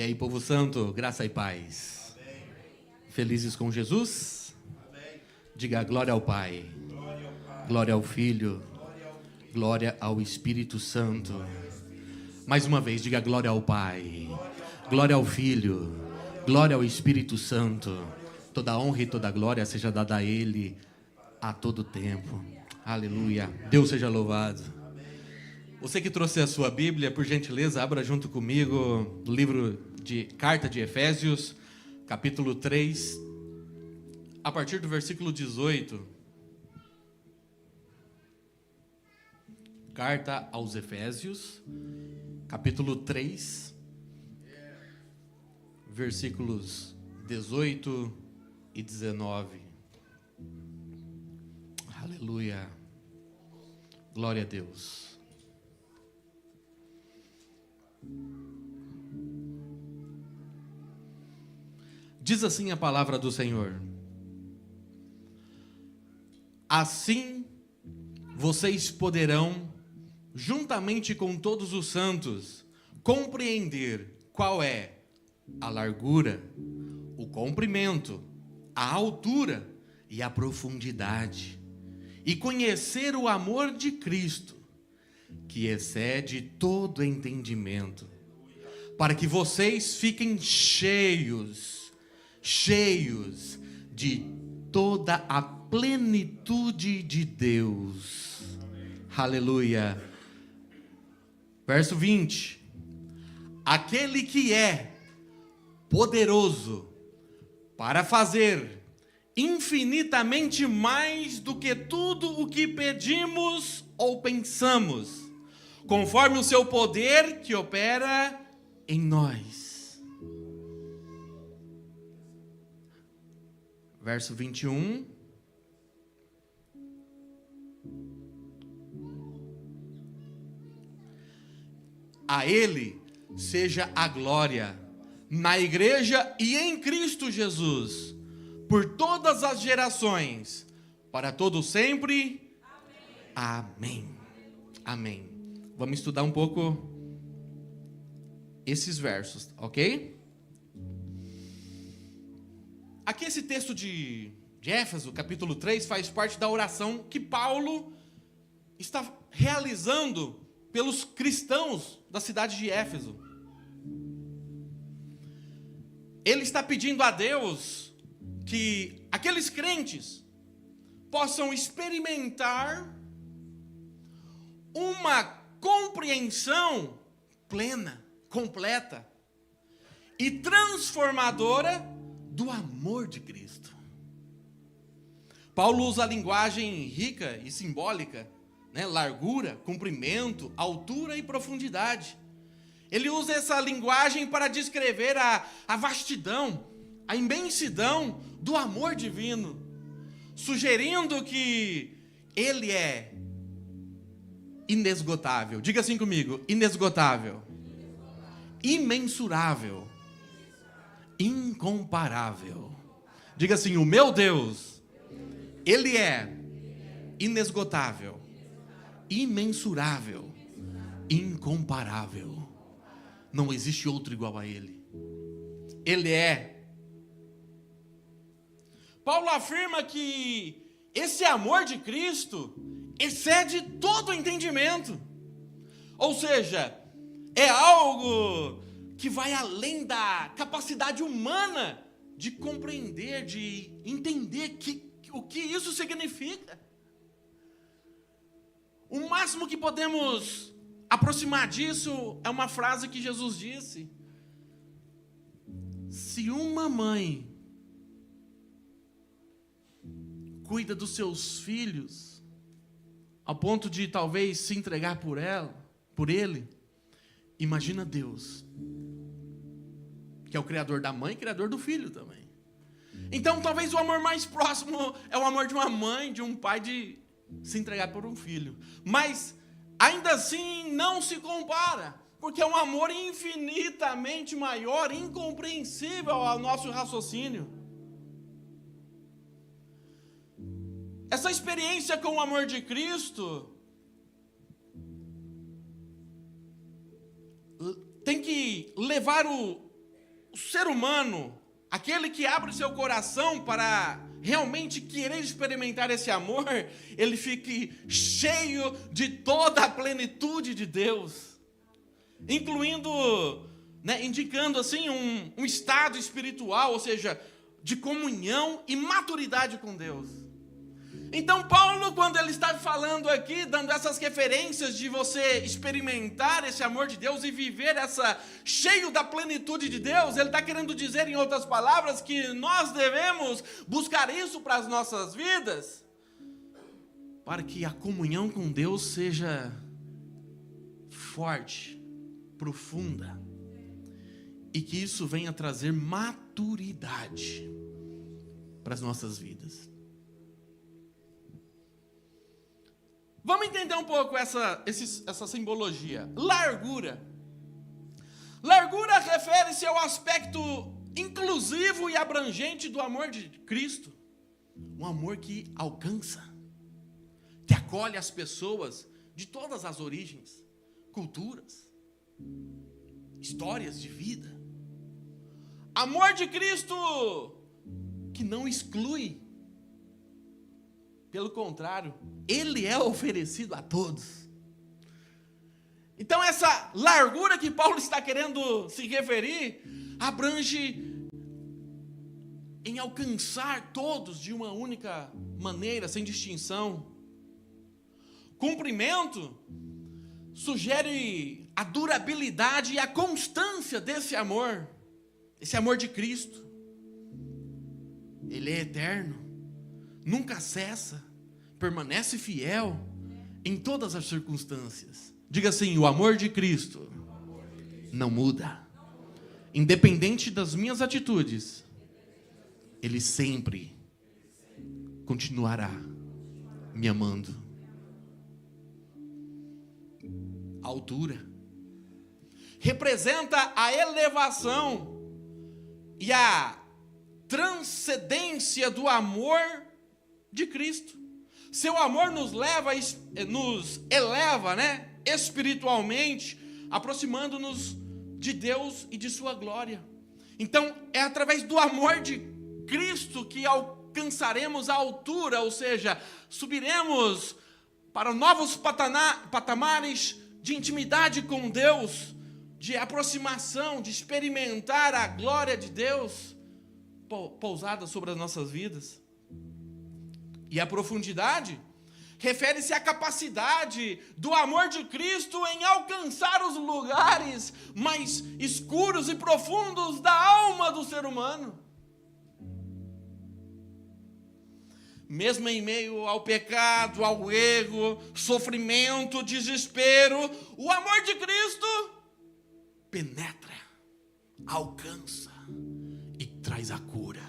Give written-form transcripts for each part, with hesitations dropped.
aí, povo santo, graça e paz. Amém. Felizes com Jesus? Amém. Diga glória ao Pai, Glória ao Pai. glória ao Filho, Glória ao Filho. glória ao Espírito Santo. Mais uma vez, diga glória ao Pai, glória ao Filho, glória ao Espírito Santo. Toda honra e toda glória seja dada a Ele a todo tempo. Aleluia. Deus seja louvado. Você que trouxe a sua Bíblia, por gentileza, abra junto comigo no livro de Carta de Efésios, capítulo 3, a partir do versículo 18. Carta aos Efésios, capítulo 3, versículos 18 e 19. Aleluia. Glória a Deus. Diz assim a palavra do Senhor: assim vocês poderão, juntamente com todos os santos, compreender qual é a largura, o comprimento, a altura e a profundidade, e conhecer o amor de Cristo, que excede todo entendimento, para que vocês fiquem cheios de toda a plenitude de Deus. Aleluia. Verso 20. Aquele que é poderoso para fazer infinitamente mais do que tudo o que pedimos ou pensamos, conforme o seu poder que opera em nós. Verso 21. A Ele seja a glória na igreja e em Cristo Jesus, por todas as gerações, para todo sempre. Amém. Amém. Vamos estudar um pouco esses versos, ok? Aqui esse texto de Éfeso, capítulo 3, faz parte da oração que Paulo está realizando pelos cristãos da cidade de Éfeso. Ele está pedindo a Deus que aqueles crentes possam experimentar uma compreensão plena, completa e transformadora do amor de Cristo. Paulo usa a linguagem rica e simbólica, né? Largura, comprimento, altura e profundidade. Ele usa essa linguagem para descrever a vastidão, a imensidão do amor divino, sugerindo que ele é inesgotável. Diga assim comigo: inesgotável, imensurável, incomparável. Diga assim: o meu Deus, Ele é inesgotável, imensurável, incomparável. Não existe outro igual a Ele. Ele é. Paulo afirma que esse amor de Cristo excede todo o entendimento. Ou seja, é algo que vai além da capacidade humana de compreender, de entender o que isso significa. O máximo que podemos aproximar disso é uma frase que Jesus disse: se uma mãe cuida dos seus filhos ao ponto de talvez se entregar por ele, imagina Deus, que é o criador da mãe e criador do filho também. Então talvez o amor mais próximo é o amor de uma mãe, de um pai, de se entregar por um filho. Mas ainda assim não se compara, porque é um amor infinitamente maior, incompreensível ao nosso raciocínio. Essa experiência com o amor de Cristo tem que levar ser humano, aquele que abre o seu coração para realmente querer experimentar esse amor, ele fique cheio de toda a plenitude de Deus, incluindo, indicando assim um estado espiritual, ou seja, de comunhão e maturidade com Deus. Então Paulo, quando ele está falando aqui, dando essas referências de você experimentar esse amor de Deus e viver cheio da plenitude de Deus, ele está querendo dizer, em outras palavras, que nós devemos buscar isso para as nossas vidas, para que a comunhão com Deus seja forte, profunda, e que isso venha trazer maturidade para as nossas vidas. Vamos entender um pouco essa simbologia. Largura. Largura refere-se ao aspecto inclusivo e abrangente do amor de Cristo. Um amor que alcança, que acolhe as pessoas de todas as origens, culturas, histórias de vida. Amor de Cristo que não exclui. Pelo contrário, ele é oferecido a todos. Então essa largura que Paulo está querendo se referir, abrange em alcançar todos de uma única maneira, sem distinção. Cumprimento sugere a durabilidade e a constância desse amor, esse amor de Cristo. Ele é eterno, nunca cessa, permanece fiel em todas as circunstâncias. Diga assim: o amor de Cristo não muda. Independente das minhas atitudes, Ele sempre continuará me amando. A altura representa a elevação e a transcendência do amor de Cristo. Seu amor nos eleva, espiritualmente, aproximando-nos de Deus e de sua glória. Então, é através do amor de Cristo que alcançaremos a altura, ou seja, subiremos para novos patamares de intimidade com Deus, de aproximação, de experimentar a glória de Deus pousada sobre as nossas vidas. E a profundidade refere-se à capacidade do amor de Cristo em alcançar os lugares mais escuros e profundos da alma do ser humano. Mesmo em meio ao pecado, ao erro, sofrimento, desespero, o amor de Cristo penetra, alcança e traz a cura,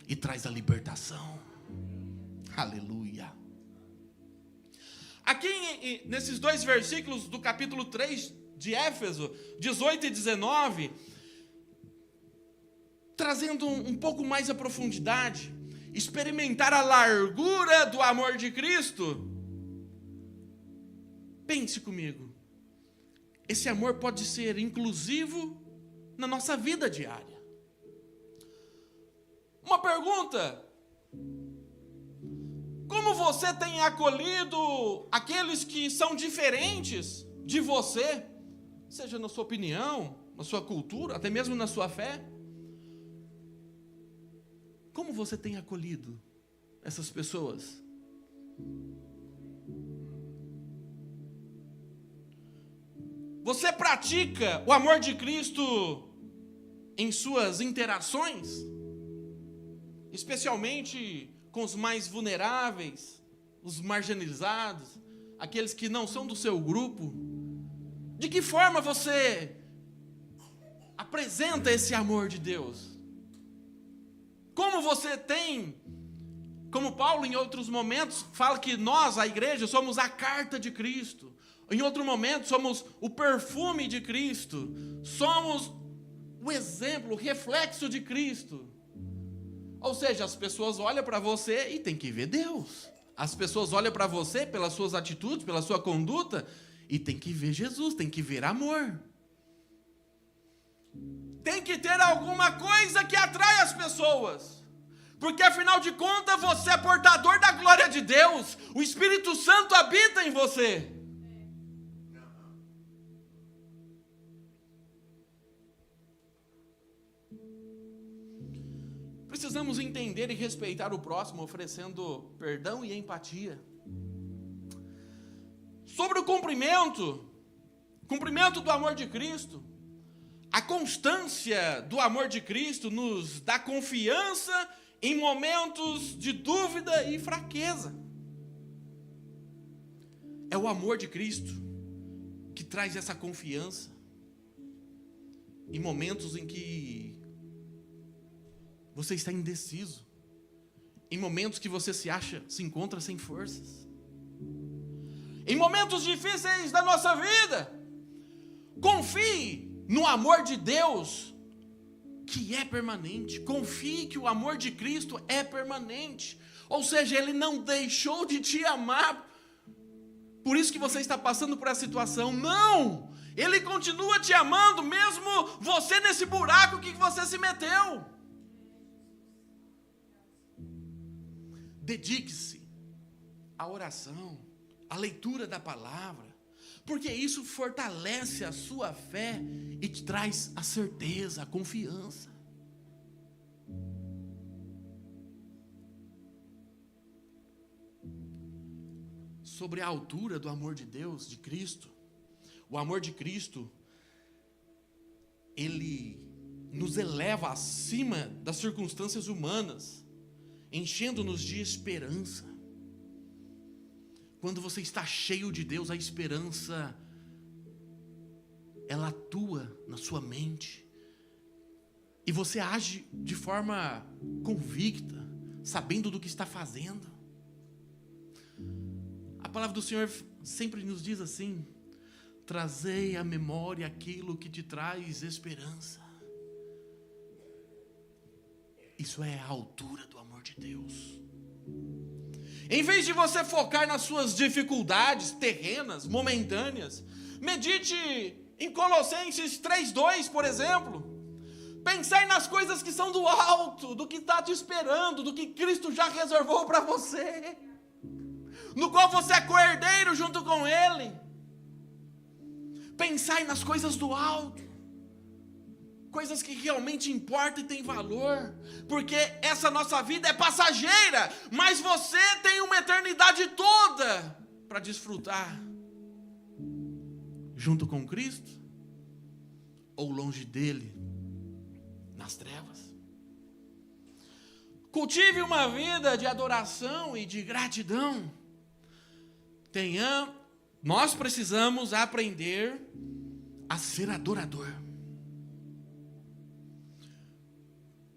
e traz a libertação. Aleluia. Aqui nesses 2 versículos do capítulo 3 de Éfeso, 18 e 19, trazendo um pouco mais a profundidade, experimentar a largura do amor de Cristo. Pense comigo, esse amor pode ser inclusivo na nossa vida diária. Uma pergunta: como você tem acolhido aqueles que são diferentes de você, seja na sua opinião, na sua cultura, até mesmo na sua fé? Como você tem acolhido essas pessoas? Você pratica o amor de Cristo em suas interações? Especialmente com os mais vulneráveis, os marginalizados, aqueles que não são do seu grupo? De que forma você apresenta esse amor de Deus? Como você tem, como Paulo em outros momentos fala que nós, a igreja, somos a carta de Cristo. Em outro momento somos o perfume de Cristo. Somos o exemplo, o reflexo de Cristo. Ou seja, as pessoas olham para você e tem que ver Deus. As pessoas olham para você pelas suas atitudes, pela sua conduta, e tem que ver Jesus, tem que ver amor. Tem que ter alguma coisa que atrai as pessoas. Porque afinal de contas você é portador da glória de Deus. O Espírito Santo habita em você. Precisamos entender e respeitar o próximo, oferecendo perdão e empatia. Sobre o cumprimento do amor de Cristo, a constância do amor de Cristo nos dá confiança em momentos de dúvida e fraqueza. É o amor de Cristo que traz essa confiança em momentos em que você está indeciso, em momentos que você se encontra sem forças, em momentos difíceis da nossa vida. Confie no amor de Deus, que é permanente. Confie que o amor de Cristo é permanente. Ou seja, Ele não deixou de te amar, por isso que você está passando por essa situação. Não! Ele continua te amando, mesmo você nesse buraco que você se meteu. Dedique-se à oração, à leitura da palavra, porque isso fortalece a sua fé e te traz a certeza, a confiança. Sobre a altura do amor de Deus, de Cristo, o amor de Cristo, ele nos eleva acima das circunstâncias humanas, enchendo-nos de esperança. Quando você está cheio de Deus, a esperança, ela atua na sua mente, e você age de forma convicta, sabendo do que está fazendo. A palavra do Senhor sempre nos diz assim: trazei à memória aquilo que te traz esperança. Isso é a altura do amor de Deus. Em vez de você focar nas suas dificuldades terrenas, momentâneas, medite em Colossenses 3:2, por exemplo. Pensai nas coisas que são do alto, do que está te esperando, do que Cristo já reservou para você, no qual você é co-herdeiro junto com Ele. Pensai nas coisas do alto, coisas que realmente importam e têm valor, porque essa nossa vida é passageira, mas você tem uma eternidade toda para desfrutar, junto com Cristo, ou longe dele, nas trevas. Cultive uma vida de adoração e de gratidão. Nós precisamos aprender a ser adorador.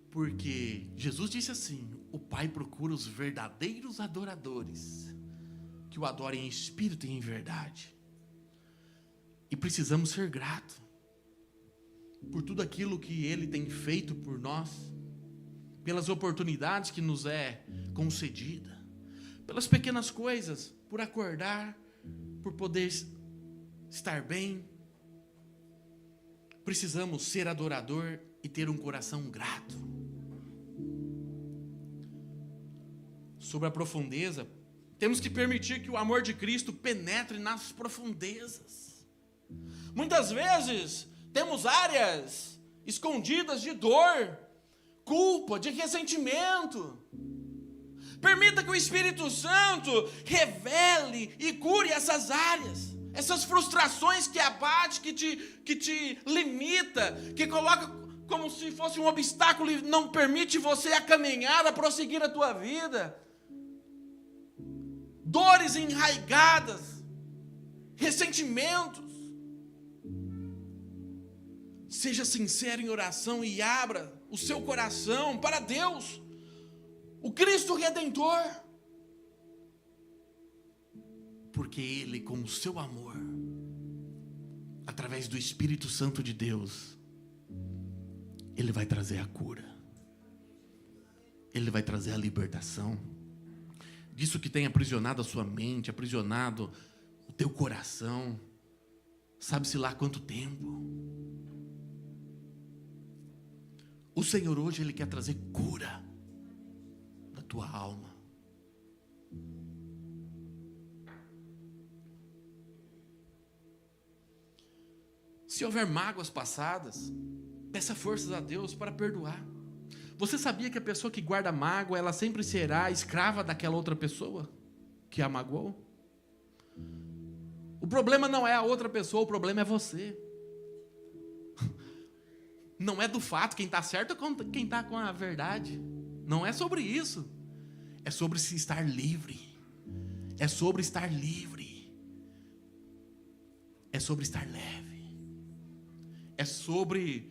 Porque Jesus disse assim: o Pai procura os verdadeiros adoradores, que o adorem em espírito e em verdade. E precisamos ser gratos por tudo aquilo que Ele tem feito por nós, pelas oportunidades que nos é concedida, pelas pequenas coisas, por acordar, por poder estar bem. Precisamos ser adorador e ter um coração grato. Sobre a profundeza, temos que permitir que o amor de Cristo penetre nas profundezas. Muitas vezes temos áreas escondidas de dor, culpa, de ressentimento. Permita que o Espírito Santo revele e cure essas áreas, essas frustrações que abate, que te limita, que coloca como se fosse um obstáculo e não permite você a caminhar, a prosseguir a tua vida. Dores enraigadas, ressentimentos. Seja sincero em oração e abra o seu coração para Deus, o Cristo Redentor, porque Ele, com o seu amor, através do Espírito Santo de Deus, Ele vai trazer a cura, Ele vai trazer a libertação disso que tem aprisionado a sua mente, aprisionado o teu coração, sabe-se lá quanto tempo. O Senhor hoje, Ele quer trazer cura na tua alma. Se houver mágoas passadas, peça forças a Deus para perdoar. Você sabia que a pessoa que guarda mágoa, ela sempre será escrava daquela outra pessoa que a magoou? O problema não é a outra pessoa, o problema é você. Não é do fato quem está certo ou quem está com a verdade. Não é sobre isso. É sobre se estar livre. É sobre estar livre. É sobre estar leve. É sobre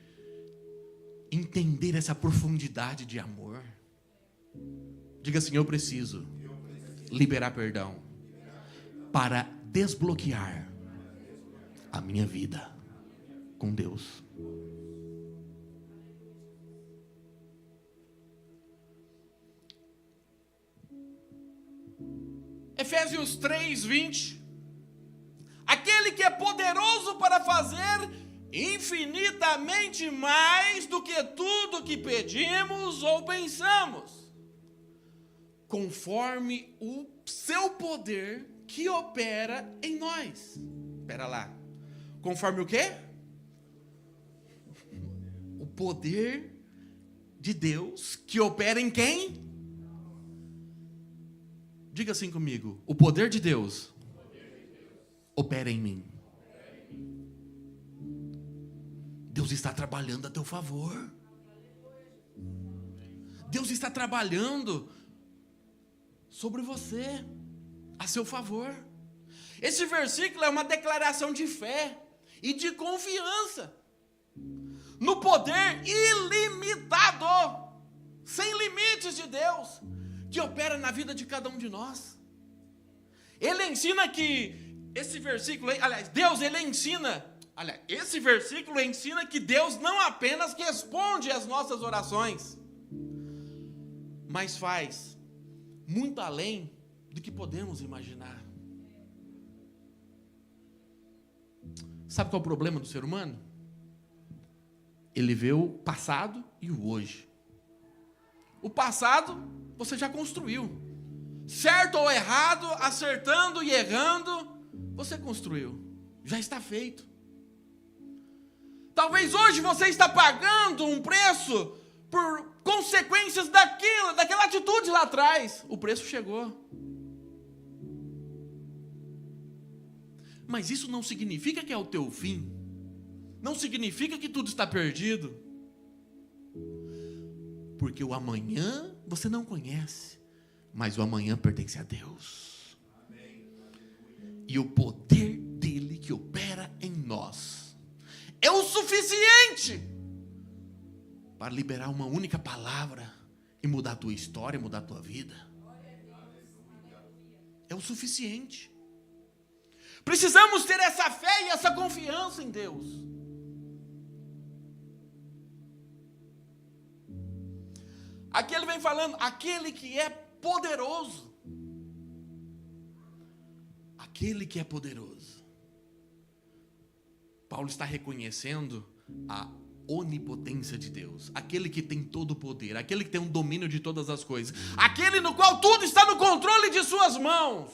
entender essa profundidade de amor. Diga assim: eu preciso liberar perdão para desbloquear a minha vida com Deus. Efésios 3:20. Aquele que é poderoso para fazer infinitamente mais do que tudo que pedimos ou pensamos, conforme o seu poder que opera em nós. Espera lá. Conforme o quê? O poder de Deus que opera em quem? Diga assim comigo: o poder de Deus opera em mim. Deus está trabalhando a teu favor. Deus está trabalhando sobre você, a seu favor. Esse versículo é uma declaração de fé e de confiança no poder ilimitado, sem limites de Deus, que opera na vida de cada um de nós. Ele ensina que esse versículo, esse versículo ensina que Deus não apenas responde às nossas orações, mas faz muito além do que podemos imaginar. Sabe qual é o problema do ser humano? Ele vê o passado e o hoje. O passado você já construiu. Certo ou errado, acertando e errando, você construiu. Já está feito. Talvez hoje você está pagando um preço por consequências daquela atitude lá atrás. O preço chegou. Mas isso não significa que é o teu fim. Não significa que tudo está perdido. Porque o amanhã você não conhece, mas o amanhã pertence a Deus. E o poder dele que opera em nós é o suficiente para liberar uma única palavra e mudar a tua história, mudar a tua vida. É o suficiente. Precisamos ter essa fé e essa confiança em Deus. Aqui ele vem falando, aquele que é poderoso. Aquele que é poderoso. Paulo está reconhecendo a onipotência de Deus. Aquele que tem todo o poder, aquele que tem um domínio de todas as coisas, aquele no qual tudo está no controle de suas mãos.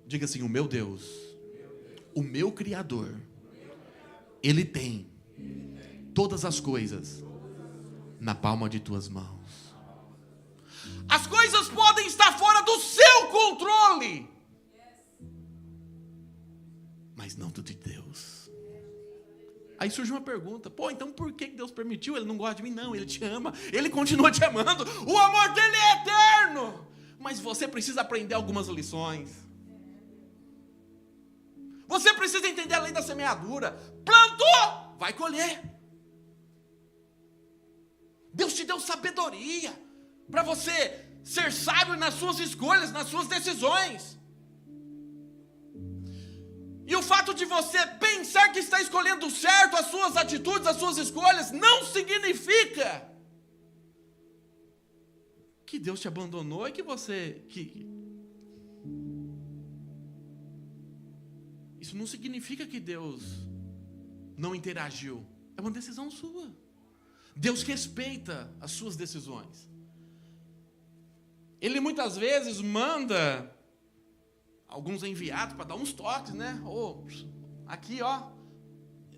Diga assim: o meu Deus, o meu Criador, Ele tem todas as coisas na palma de tuas mãos. As coisas podem estar fora do seu controle, mas não do de Deus. Aí surge uma pergunta: então por que Deus permitiu? Ele não gosta de mim? Não, Ele te ama, Ele continua te amando, o amor dele é eterno. Mas você precisa aprender algumas lições. Você precisa entender a lei da semeadura. Plantou, vai colher. Deus te deu sabedoria para você ser sábio nas suas escolhas, nas suas decisões. E o fato de você pensar que está escolhendo certo as suas atitudes, as suas escolhas, não significa que Deus te abandonou e isso não significa que Deus não interagiu É uma decisão sua. Deus respeita as suas decisões. Ele muitas vezes manda alguns enviados para dar uns toques, né? Aqui,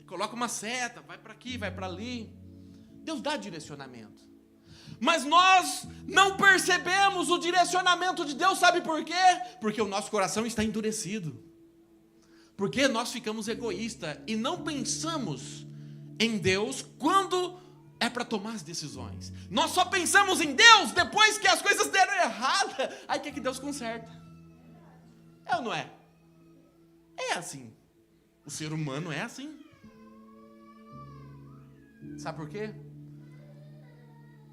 coloca uma seta, vai para aqui, vai para ali. Deus dá direcionamento. Mas nós não percebemos o direcionamento de Deus, sabe por quê? Porque o nosso coração está endurecido. Porque nós ficamos egoístas e não pensamos em Deus quando é para tomar as decisões. Nós só pensamos em Deus depois que as coisas deram errada. Aí quer que Deus conserta. É ou não é? É assim. O ser humano é assim. Sabe por quê?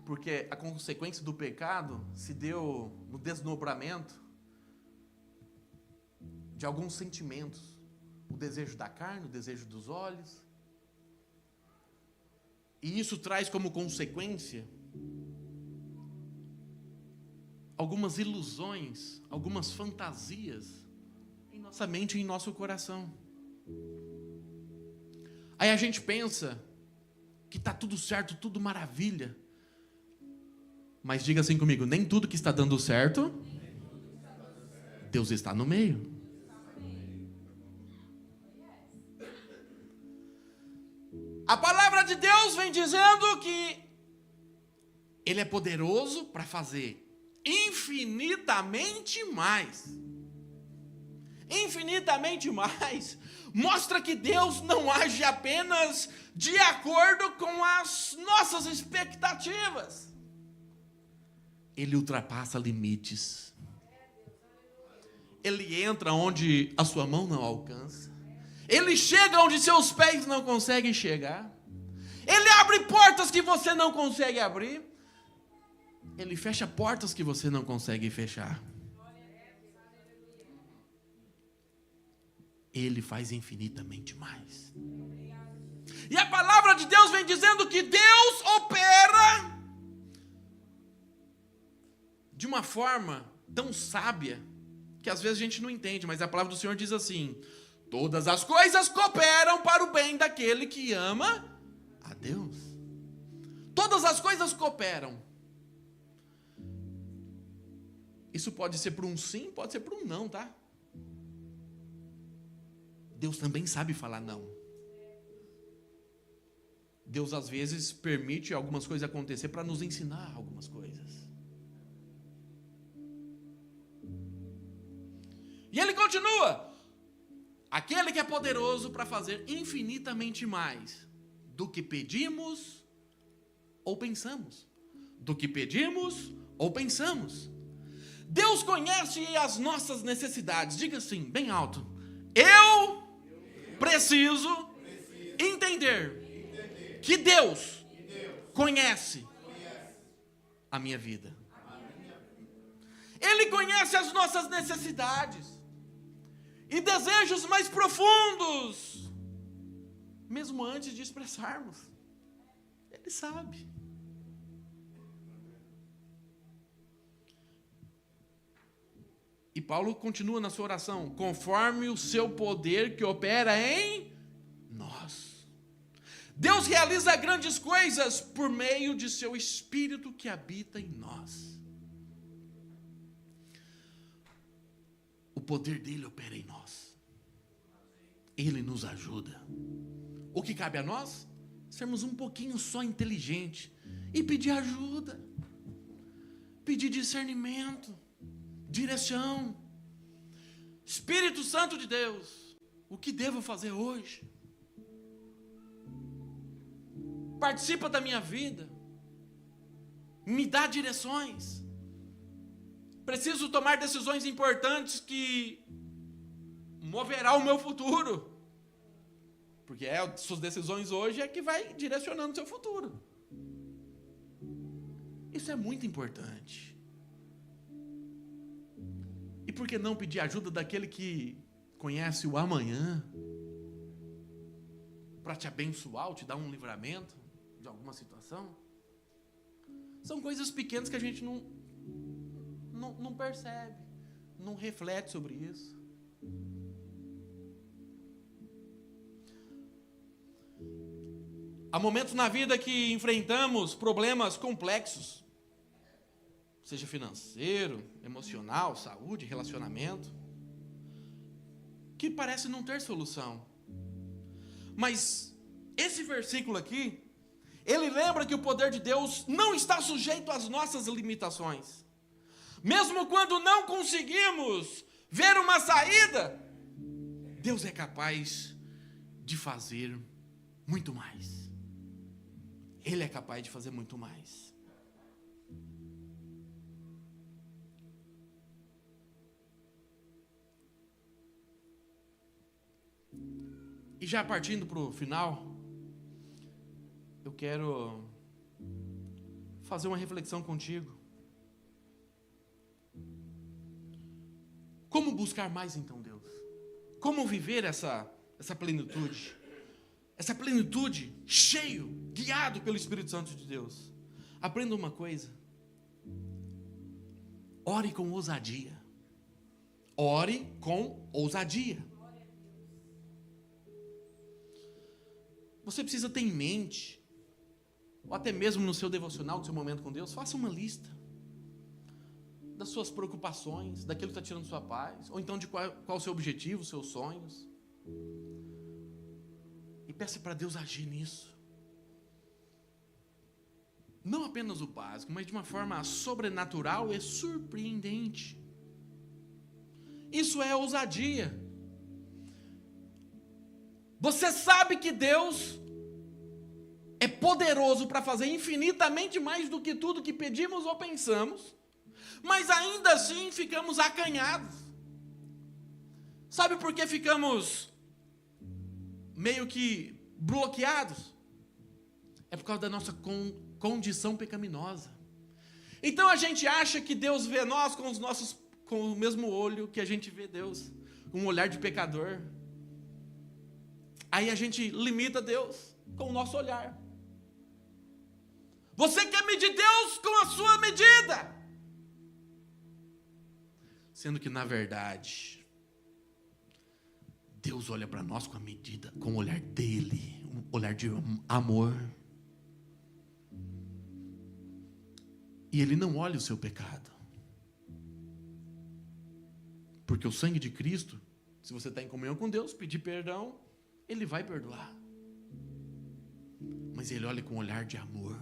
Porque a consequência do pecado se deu no desdobramento de alguns sentimentos. O desejo da carne, o desejo dos olhos. E isso traz como consequência algumas ilusões, algumas fantasias em nossa mente e em nosso coração. Aí a gente pensa que está tudo certo, tudo maravilha. Mas diga assim comigo, nem tudo que está dando certo, Deus está no meio. A palavra de Deus vem dizendo que Ele é poderoso para fazer infinitamente mais. Infinitamente mais mostra que Deus não age apenas de acordo com as nossas expectativas. Ele ultrapassa limites. Ele entra onde a sua mão não alcança. Ele chega onde seus pés não conseguem chegar. Ele abre portas que você não consegue abrir. Ele fecha portas que você não consegue fechar. Ele faz infinitamente mais. E a palavra de Deus vem dizendo que Deus opera de uma forma tão sábia que às vezes a gente não entende, mas a palavra do Senhor diz assim: todas as coisas cooperam para o bem daquele que ama a Deus. Todas as coisas cooperam. Isso pode ser por um sim, pode ser por um não, tá? Deus também sabe falar não. Deus às vezes permite algumas coisas acontecer para nos ensinar algumas coisas. E ele continua: aquele que é poderoso para fazer infinitamente mais do que pedimos ou pensamos. Do que pedimos ou pensamos. Deus conhece as nossas necessidades. Diga assim, bem alto: eu preciso entender que Deus conhece a minha vida. Ele conhece as nossas necessidades e desejos mais profundos, mesmo antes de expressarmos. Ele sabe. E Paulo continua na sua oração: conforme o seu poder que opera em nós. Deus realiza grandes coisas por meio de seu Espírito que habita em nós. O poder dele opera em nós. Ele nos ajuda. O que cabe a nós? Sermos um pouquinho só inteligentes e pedir ajuda, pedir discernimento, direção. Espírito Santo de Deus, o que devo fazer hoje? Participa da minha vida, me dá direções. Preciso tomar decisões importantes que moverá o meu futuro. Porque suas decisões hoje é que vai direcionando o seu futuro. Isso é muito importante. E por que não pedir ajuda daquele que conhece o amanhã, para te abençoar ou te dar um livramento de alguma situação? São coisas pequenas que a gente não percebe, não reflete sobre isso. Há momentos na vida que enfrentamos problemas complexos, seja financeiro, emocional, saúde, relacionamento, que parece não ter solução. Mas esse versículo aqui, ele lembra que o poder de Deus não está sujeito às nossas limitações. Mesmo quando não conseguimos ver uma saída, Deus é capaz de fazer muito mais. Ele é capaz de fazer muito mais. E já partindo para o final, eu quero fazer uma reflexão contigo. Como buscar mais então Deus? Como viver essa plenitude? Essa plenitude cheio, guiado pelo Espírito Santo de Deus. Aprenda uma coisa. Ore com ousadia. Ore com ousadia. Você precisa ter em mente, ou até mesmo no seu devocional, no seu momento com Deus, faça uma lista das suas preocupações, daquilo que está tirando sua paz, ou então de qual o seu objetivo, os seus sonhos. E peça para Deus agir nisso. Não apenas o básico, mas de uma forma sobrenatural e surpreendente. Isso é ousadia. Você sabe que Deus é poderoso para fazer infinitamente mais do que tudo que pedimos ou pensamos, mas ainda assim ficamos acanhados. Sabe por que ficamos meio que bloqueados? É por causa da nossa condição pecaminosa. Então a gente acha que Deus vê nós com o mesmo olho que a gente vê Deus, com um olhar de pecador. Aí a gente limita Deus com o nosso olhar. Você quer medir Deus com a sua medida, sendo que na verdade Deus olha para nós com a medida, com o olhar dele, um olhar de amor. E ele não olha o seu pecado, porque o sangue de Cristo, se você está em comunhão com Deus, pedir perdão, ele vai perdoar. Mas ele olha com um olhar de amor.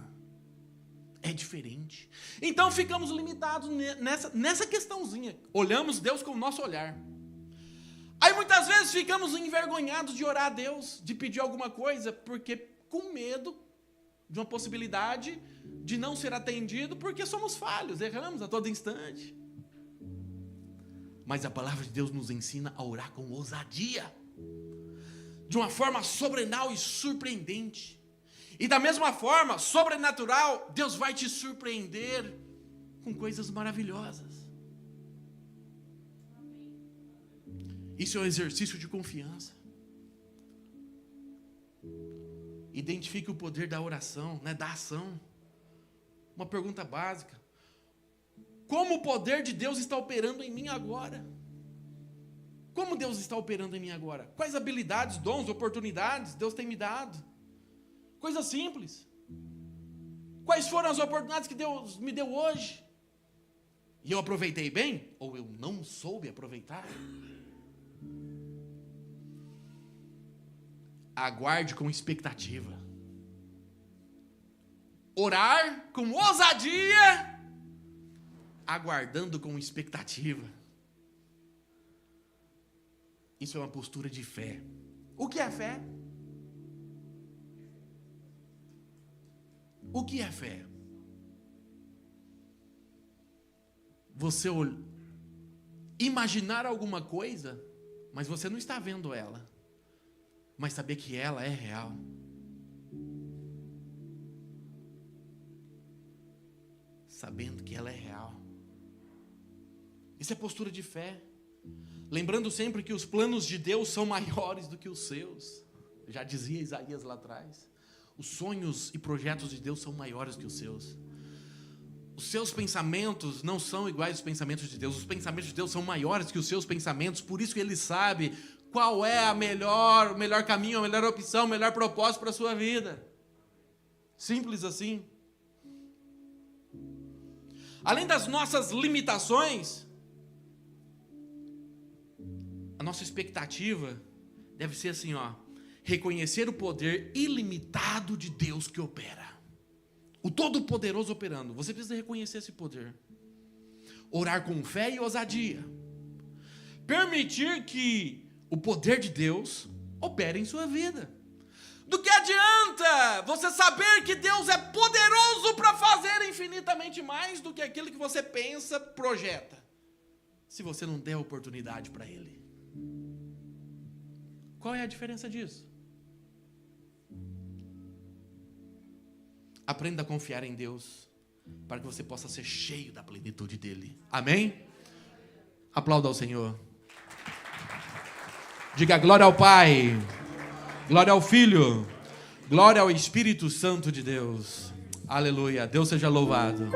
É diferente. Então ficamos limitados nessa questãozinha. Olhamos Deus com o nosso olhar. Aí muitas vezes ficamos envergonhados de orar a Deus, de pedir alguma coisa, porque com medo de uma possibilidade de não ser atendido, porque somos falhos, erramos a todo instante. Mas a palavra de Deus nos ensina a orar com ousadia, de uma forma sobrenatural e surpreendente. E da mesma forma, sobrenatural, Deus vai te surpreender com coisas maravilhosas. Isso é um exercício de confiança. Identifique o poder da oração, da ação. Uma pergunta básica: como o poder de Deus está operando em mim agora? Como Deus está operando em mim agora? Quais habilidades, dons, oportunidades Deus tem me dado? Coisa simples. Quais foram as oportunidades que Deus me deu hoje? E eu aproveitei bem? Ou eu não soube aproveitar? Aguarde com expectativa. Orar com ousadia, aguardando com expectativa. Isso é uma postura de fé. O que é fé? O que é fé? Você imaginar alguma coisa, mas você não está vendo ela, mas saber que ela é real. Sabendo que ela é real. Isso é postura de fé. Lembrando sempre que os planos de Deus são maiores do que os seus. Já dizia Isaías lá atrás. Os sonhos e projetos de Deus são maiores que os seus. Os seus pensamentos não são iguais aos pensamentos de Deus. Os pensamentos de Deus são maiores que os seus pensamentos. Por isso que Ele sabe qual é o melhor caminho, a melhor opção, o melhor propósito para a sua vida. Simples assim. Além das nossas limitações, a nossa expectativa deve ser assim, reconhecer o poder ilimitado de Deus que opera. O Todo-Poderoso operando. Você precisa reconhecer esse poder. Orar com fé e ousadia. Permitir que o poder de Deus opere em sua vida. Do que adianta você saber que Deus é poderoso para fazer infinitamente mais do que aquilo que você pensa, projeta, se você não der oportunidade para Ele? Qual é a diferença disso? Aprenda a confiar em Deus, para que você possa ser cheio da plenitude dEle. Amém? Aplauda ao Senhor. Diga glória ao Pai, glória ao Filho, glória ao Espírito Santo de Deus. Aleluia. Deus seja louvado.